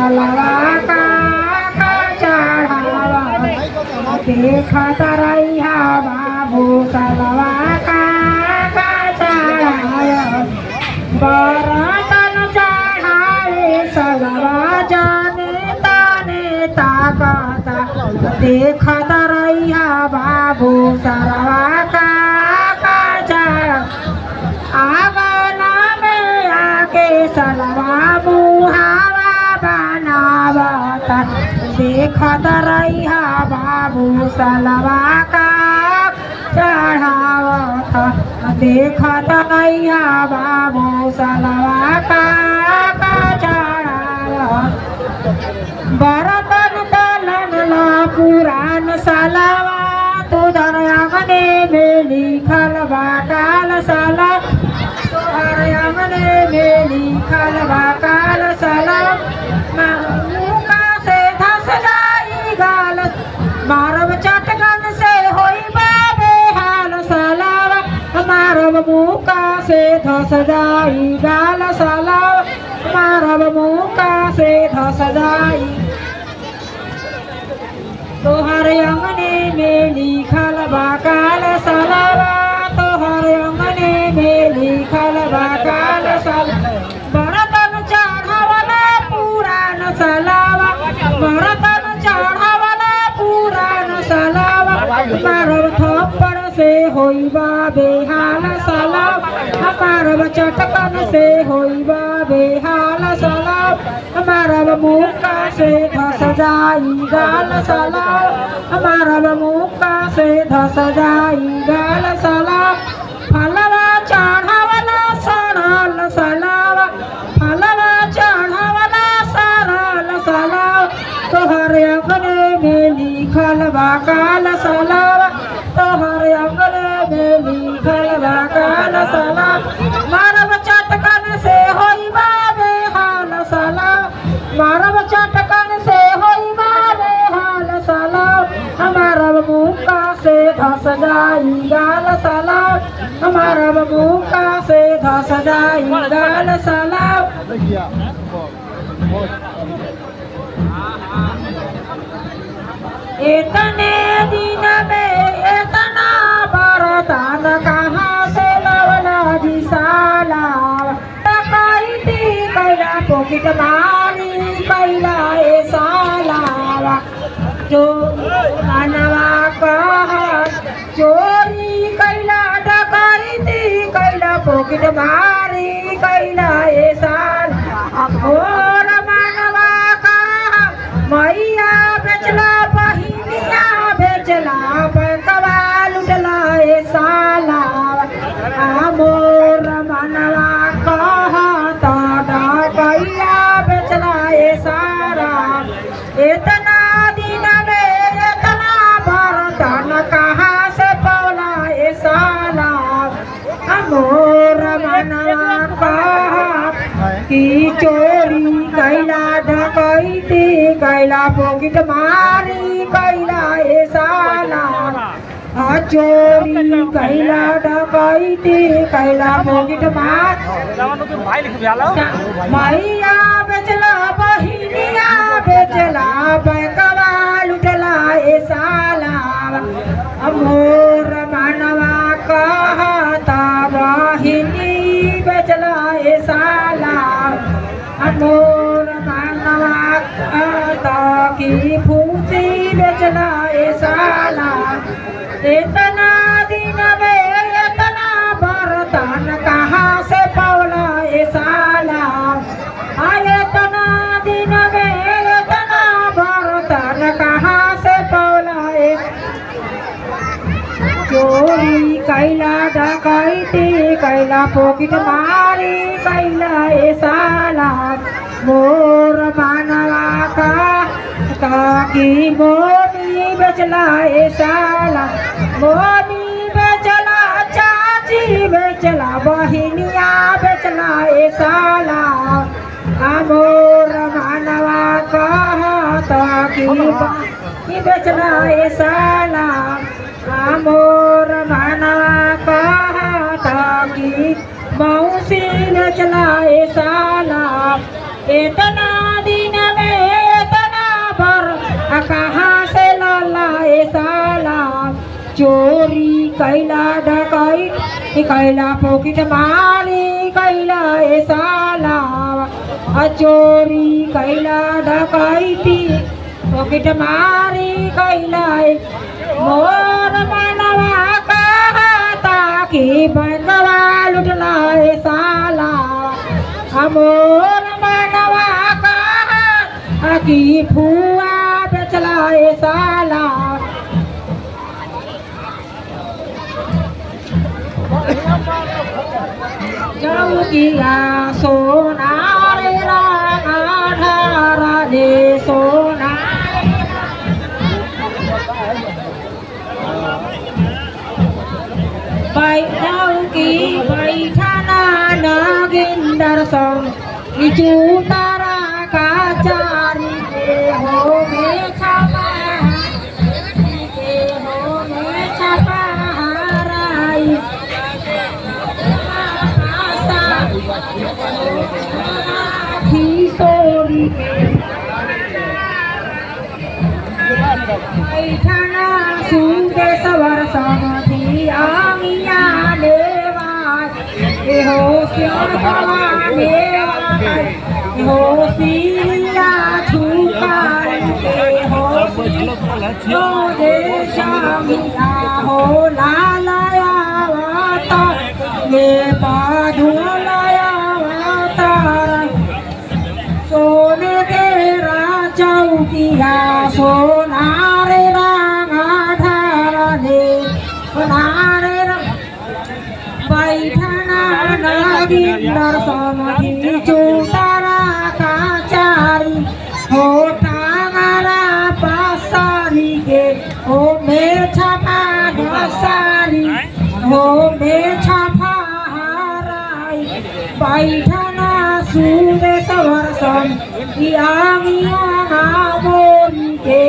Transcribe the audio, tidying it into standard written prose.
सलवा का चढ़ावा देखत रहिया बाबू सलवा का चढ़ावा बरतन चढ़ावे सलवा जाने ताने ताकत देखत रहिया बाबू सलवा का चढ़ावा आगना में आके सलवा मुहावा बनावत देखत रहिया बाबू सलवा का चढ़ावत देखत रहिया बाबू सलवा का चढ़ावत बरतन दलन ला पुरान सलवा तुधर अंगने में लिखल बाकाल सला तुहर अंगने में लिखल बाकाल सला मुका से धस जाई गाल मारब चटकन से होई बाबे हाल सलावा मारब मुका से धस जाई गाल सलावा मारब मुका से धस जाई तोहर अंगने में लिखल बाकाल सलावा तोहर अंगने में लिखल बाकाल सलावा बरतन चढ़ावला पुरान सलावा बरतन चढ़ावला पुरान सलावा मारब थप्पड़ से होइबा बेहाल सलावा मारब चटकन से होइबा बेहाल सलावा मारब मुक्का से धस जाई गाल सलावा मारब मुक्का से धस जाई गाल सलावा फलवा चढ़ावला सरल सलावा फलवा चढ़ावला सरल सलावा तोहर अंगने में लिखल बाकाल सलावा तोहर अंगने में लिखल बाकाल सलावा मारब चटकन से होइबा बेहाल सलावा मारब चटकन से होइबा बेहाल सलावा मारब मुक्का से धस जाई गाल सलावा मारब मुक्का से धस जाई गाल सलावा इतने दिन में इतना बरतन कहाँ से लवला जी साला डकैती कैला पॉकेट मारी कैला ए साला जो मनवा कहा चोरी कैला डकैती कैला पॉकेट मारी कैला ए साला घोर मनवा कहा मैया बेचला बहिनिया बेचला बैंकवा लुटला ए साला मोर मनवा कहता डकैया बेचला ए सारा इतना दिन में इतना बरतन कहाँ से पौला ए साला मोर मनवा कहा कि चोरी कैला डकैती कैला पॉकेट मारी कैला ए साला चोरी कैला डकैती कैला पॉकेट मारी मैया बेचला बहिनिया बेचला बैंकवा लुटला ए साला मोर मनवा कहता बहिनी बेचला ए साला मोर मनवा कहता की फूसी बेचला ए साला इतना दिन में इतना बरतन कहाँ से पौला ए साला इतना दिन में इतना बरतन कहाँ से पौला ए चोरी कैला डकैती कैला पॉकेट मारी कैला ए साला मोर मनवा का ताकि मोनी बेचला ए साला मोनी बेचला चाची बेचला बहिनिया बेचला ए साला मोर मनवा कहता कि बेचला ए साला मोर मनवा कहता कि मौसी बेचला ए साला इतना दिन में कहाँ से लाला ए साला चोरी कैला डकैती कैला पॉकेट मारी कैला ए साला चोरी कैला डकैती पॉकेट मारी कैला मोर मनवा कहता कि बैंकवा लुटला ए साला मोर मनवा कहता कि फुआ बेचला ए साला चौकिया सोना रे राधा रे सोना चौकी बैठना नागिंदर संग इचू तारा का चारी के हो में छपा बैठना सूते सवर समाधि आमिया देवा हो हो सीला छुका हो दे शामिया हो लालाया वाता ये पाधुलाया वाता सोने के चौकिया सोना रे राधा रे सोनारे बैठना नागिंदर समाधि चूतारा का चारी हो टांगरा पासारी के हो में छपा सारी हो में छपा हाराई बैठना सूर्य सवर सम आमिया बोरी के